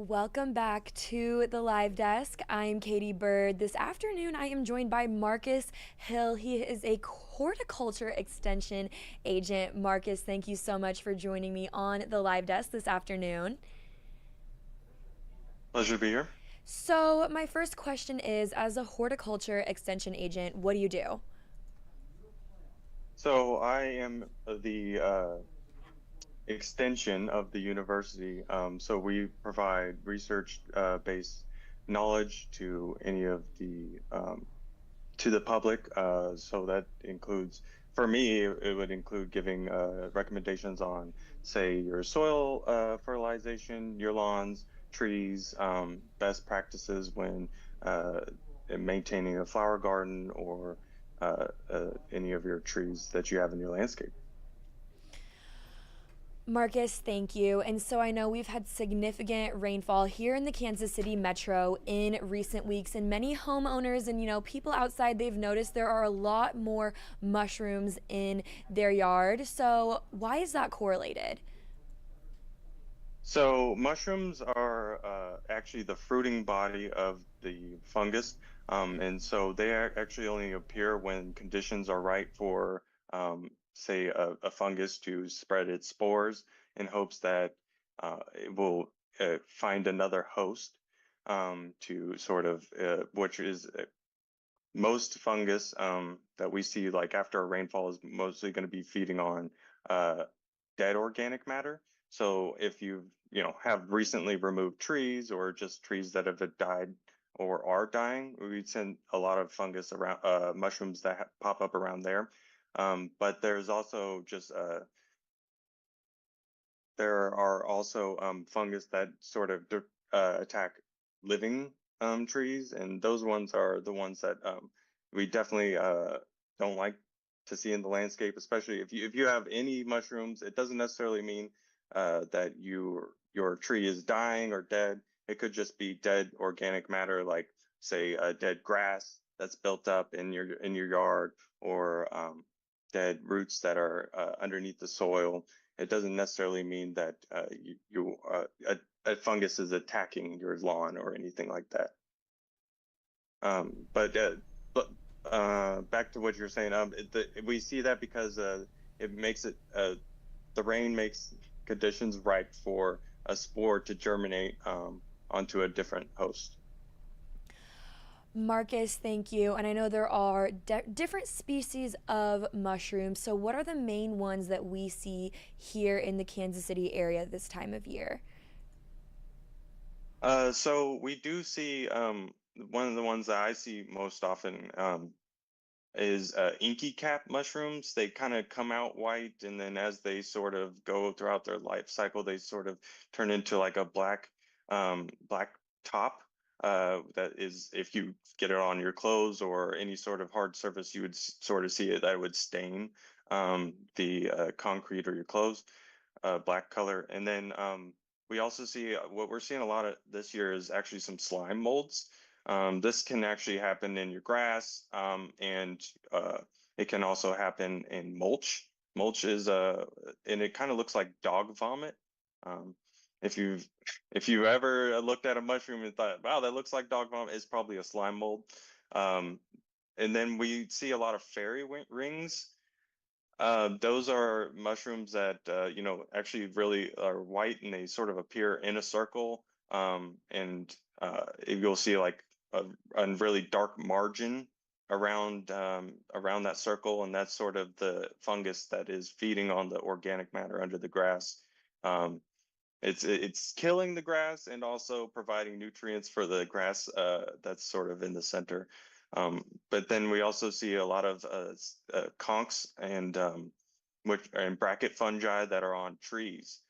Welcome back to the live desk. I'm Katie Bird. This afternoon, I am joined by Marcus Hill. He is a horticulture extension agent. Marcus, thank you so much for joining me on the live desk this afternoon. Pleasure to be here. So, my first question is, as a horticulture extension agent, what do you do? So I am the extension of the university. So we provide research based knowledge to any of the to the public. So that includes, for me, it would include giving recommendations on, say, your soil fertilization, your lawns, trees, best practices when uh, maintaining a flower garden or any of your trees that you have in your landscape. Marcus, thank you. And so I know we've had significant rainfall here in the Kansas City metro in recent weeks, and many homeowners and people outside, they've noticed there are a lot more mushrooms in their yard. So why is that correlated? So mushrooms are actually the fruiting body of the fungus, and so they actually only appear when conditions are right for, say, a fungus to spread its spores in hopes that it will find another host to sort of, which is most fungus that we see like after a rainfall is mostly going to be feeding on uh, dead organic matter. So if you have recently removed trees or just trees that have died or are dying, we send a lot of fungus around mushrooms that pop up around there. But there's also just there are also fungus that sort of attack living trees, and those ones are the ones that we definitely don't like to see in the landscape, especially if you have any mushrooms. It doesn't necessarily mean that your tree is dying or dead. It could just be dead organic matter, like say dead grass that's built up in your yard, or dead roots that are underneath the soil. It doesn't necessarily mean that a fungus is attacking your lawn or anything like that. But back to what you're saying, we see that because it makes it the rain makes conditions ripe for a spore to germinate onto a different host. Marcus, thank you. And I know there are different species of mushrooms. So, what are the main ones that we see here in the Kansas City area this time of year? So we do see one of the ones that I see most often is inky cap mushrooms. They kind of come out white, and then as they sort of go throughout their life cycle, they sort of turn into like a black top. That is, if you get it on your clothes or any sort of hard surface, you would sort of see it that would stain the concrete or your clothes black color. And then we also see what we're seeing a lot of this year is actually some slime molds. This can actually happen in your grass, and it can also happen in mulch. Mulch is and it kind of looks like dog vomit. Um, if you've if you ever looked at a mushroom and thought, "Wow, that looks like dog vomit," it's probably a slime mold. Um, and then we see a lot of fairy rings. Those are mushrooms that actually really are white, and they sort of appear in a circle. And you'll see like a really dark margin around that circle, and that's sort of the fungus that is feeding on the organic matter under the grass. Um, it's killing the grass and also providing nutrients for the grass that's sort of in the center. But then we also see a lot of conchs and bracket fungi that are on trees.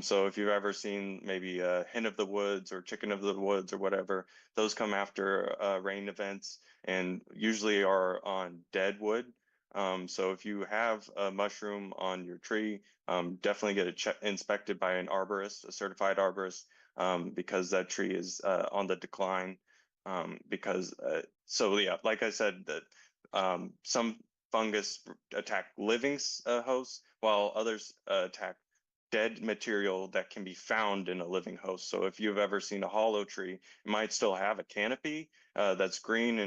So if you've ever seen maybe a hen of the woods or chicken of the woods or whatever, those come after rain events and usually are on dead wood. So if you have a mushroom on your tree, definitely get it inspected by an arborist, a certified arborist, because that tree is on the decline. So yeah, like I said, that some fungus attack living hosts, while others attack dead material that can be found in a living host. So if you've ever seen a hollow tree, it might still have a canopy that's green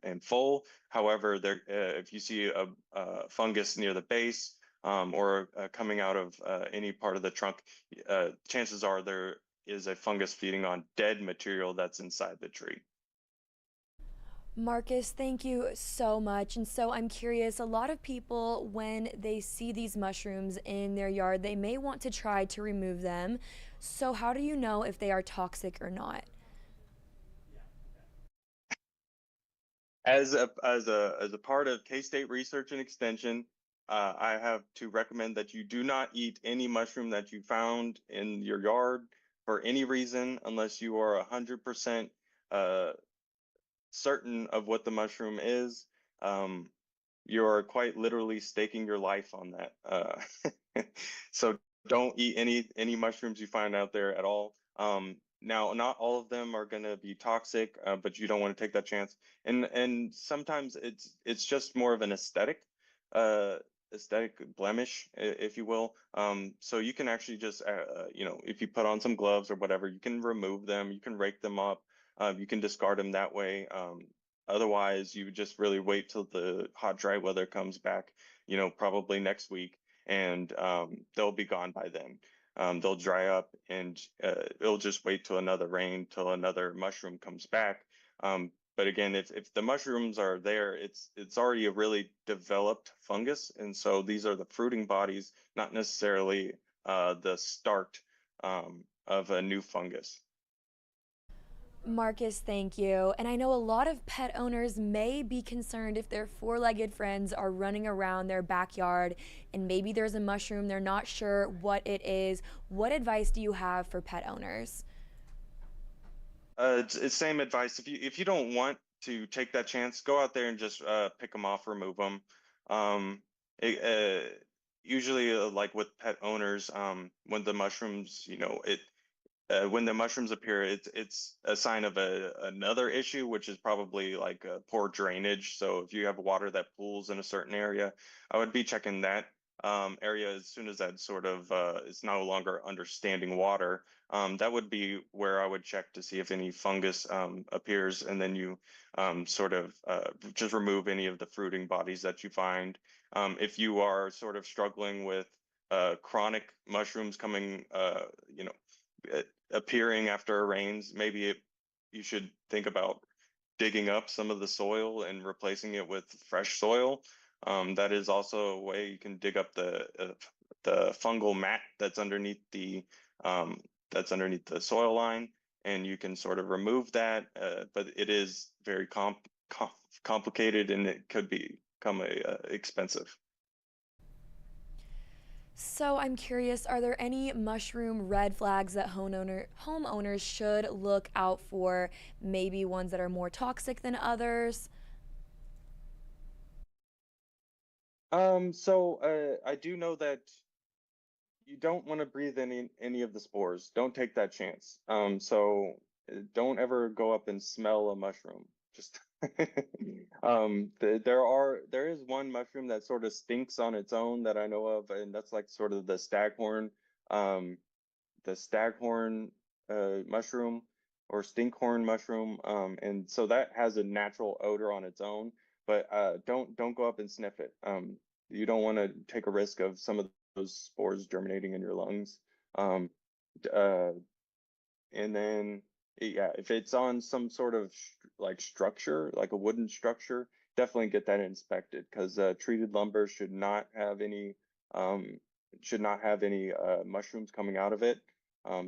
and full. However, if you see a fungus near the base or coming out of any part of the trunk, chances are there is a fungus feeding on dead material that's inside the tree. Marcus, thank you so much. And so I'm curious, a lot of people, when they see these mushrooms in their yard, they may want to try to remove them. So, how do you know if they are toxic or not? As a part of K-State Research and Extension, I have to recommend that you do not eat any mushroom that you found in your yard for any reason unless you are 100% uh, certain of what the mushroom is. Um, you're quite literally staking your life on that. So don't eat any mushrooms you find out there at all. Now, not all of them are going to be toxic, but you don't want to take that chance. And sometimes it's just more of an uh, aesthetic blemish, if you will. So you can actually just if you put on some gloves or whatever, you can remove them, you can rake them up, you can discard them that way. Otherwise, you would just really wait till the hot, dry weather comes back, probably next week, and they'll be gone by then. They'll dry up and it'll just wait till another rain, till another mushroom comes back. But again, if the mushrooms are there, it's already a really developed fungus, and so these are the fruiting bodies, not necessarily the start of a new fungus. Marcus, thank you. And I know a lot of pet owners may be concerned if their four legged friends are running around their backyard and maybe there's a mushroom, they're not sure what it is. What advice do you have for pet owners? It's same advice. If you don't want to take that chance, go out there and just pick them off, remove them. Um, it, usually, like with pet owners, when the mushrooms, when the mushrooms appear, it's a sign of another issue, which is probably like poor drainage. So if you have water that pools in a certain area, I would be checking that area as soon as that sort of is no longer understanding water. That would be where I would check to see if any fungus appears, and then you sort of just remove any of the fruiting bodies that you find. If you are sort of struggling with chronic mushrooms coming, appearing after it rains, you should think about digging up some of the soil and replacing it with fresh soil. That is also a way you can dig up the fungal mat um, that's underneath the soil line, and you can sort of remove that. But it is very complicated, and it could become expensive. So I'm curious, are there any mushroom red flags that homeowners should look out for? Maybe ones that are more toxic than others? I do know that you don't want to breathe any of the spores. Don't take that chance. Don't ever go up and smell a mushroom. Just there is one mushroom that sort of stinks on its own that I know of, and that's like sort of um, the staghorn mushroom or stinkhorn mushroom. And so that has a natural odor on its own, but don't go up and sniff it. You don't want to take a risk of some of those spores germinating in your lungs. Um, uh, and then yeah, if it's on some sort of like structure, like a wooden structure, definitely get that inspected because treated lumber um, should not have any mushrooms coming out of it.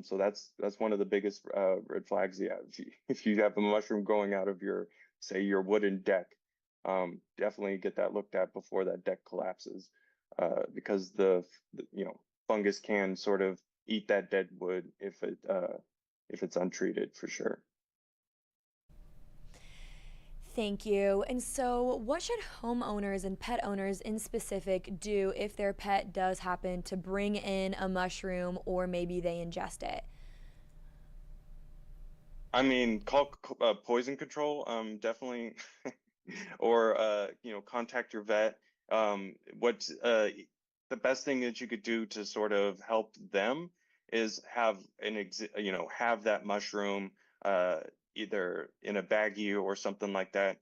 So that's one of the biggest red flags. Yeah, if you have a mushroom growing out of say your wooden deck, definitely get that looked at before that deck collapses, because the fungus can sort of eat that dead wood if it's untreated for sure. Thank you. And so, what should homeowners and pet owners in specific do if their pet does happen to bring in a mushroom or maybe they ingest it? I mean, call poison control, definitely, or contact your vet. What the best thing that you could do to sort of help them is have have that mushroom uh, either in a baggie or something like that.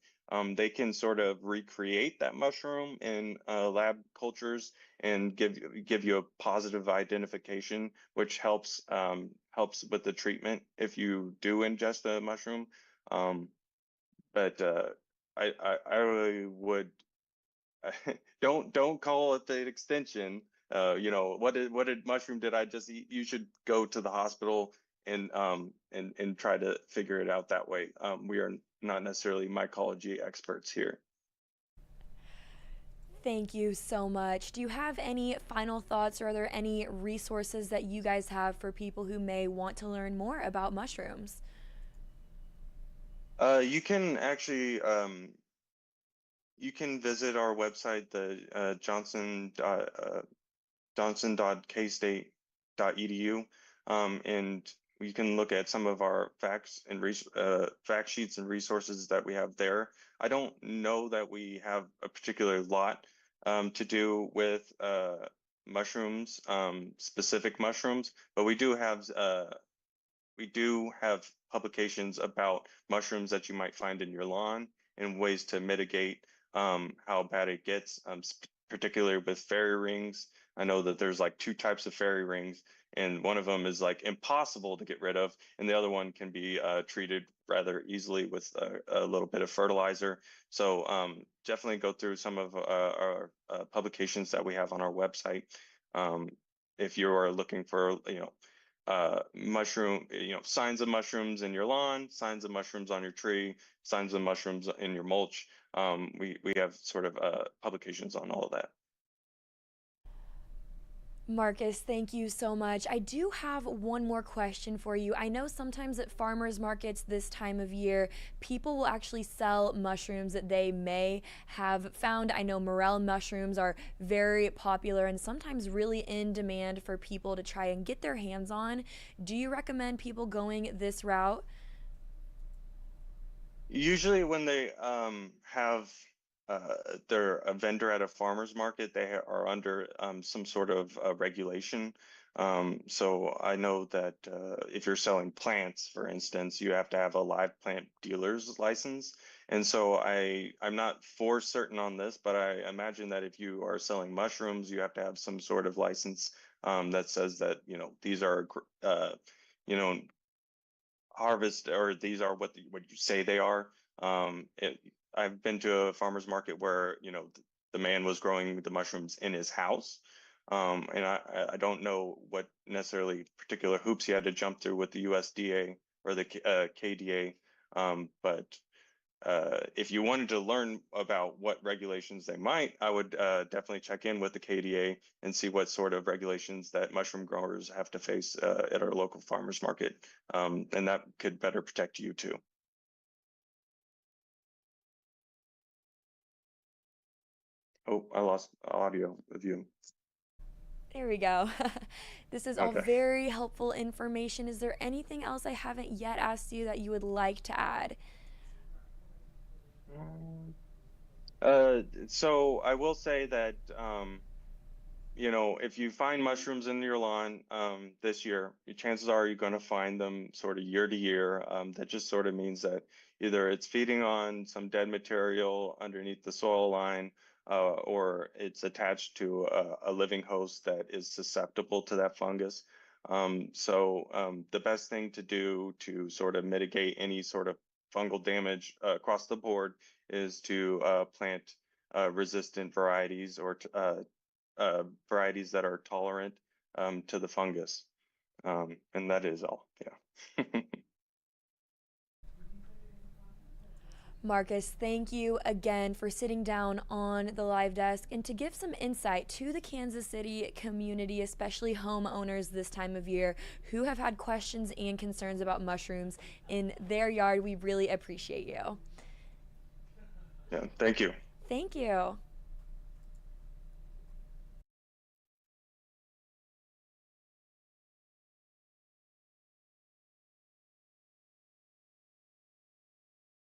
They can sort of recreate that mushroom in lab cultures and give you a positive identification, which helps with the treatment if you do ingest a mushroom. Um, but I really would don't call it the extension. What did mushroom did I just eat? You should go to the hospital and try to figure it out that way. We are not necessarily mycology experts here. Thank you so much. Do you have any final thoughts, or are there any resources that you guys have for people who may want to learn more about mushrooms? You can actually you can visit our website, the johnson.kstate.edu, and you can look at some of our fact sheets and resources that we have there. I don't know that we have a particular lot to do with mushrooms, specific mushrooms, but we do have publications about mushrooms that you might find in your lawn and ways to mitigate how bad it gets, particularly with fairy rings. I know that there's like two types of fairy rings, and one of them is like impossible to get rid of, and the other one can be treated rather easily with a little bit of fertilizer. So definitely go through some of our publications that we have on our website. Um, if you are looking for, signs of mushrooms in your lawn, signs of mushrooms on your tree, signs of mushrooms in your mulch. We have sort of publications on all of that. Marcus, thank you so much. I do have one more question for you. I know sometimes at farmers markets this time of year, people will actually sell mushrooms that they may have found. I know morel mushrooms are very popular and sometimes really in demand for people to try and get their hands on. Do you recommend people going this route? Usually when they have they're a vendor at a farmer's market, they are under some sort of regulation. So I know that if you're selling plants, for instance, you have to have a live plant dealer's license. And so I'm not for certain on this, but I imagine that if you are selling mushrooms, you have to have some sort of license that says that, these are you know harvest, or these are what you say they are. I've been to a farmer's market where the man was growing the mushrooms in his house, and I don't know what necessarily particular hoops he had to jump through with the USDA or the KDA, but if you wanted to learn about what regulations they might, I would definitely check in with the KDA and see what sort of regulations that mushroom growers have to face at our local farmers market. And that could better protect you too. Oh, I lost audio of you. There we go. This is all Okay. very helpful information. Is there anything else I haven't yet asked you that you would like to add? So I will say that if you find mushrooms in your lawn this year, your chances are you're going to find them sort of year to year. That just sort of means that either it's feeding on some dead material underneath the soil line, or it's attached to a living host that is susceptible to that fungus. So the best thing to do to sort of mitigate any sort of fungal damage across the board is to plant resistant varieties, or varieties that are tolerant to the fungus. And that is all. Yeah. Marcus, thank you again for sitting down on the live desk and to give some insight to the Kansas City community, especially homeowners this time of year who have had questions and concerns about mushrooms in their yard. We really appreciate you. Yeah. Thank you. Thank you.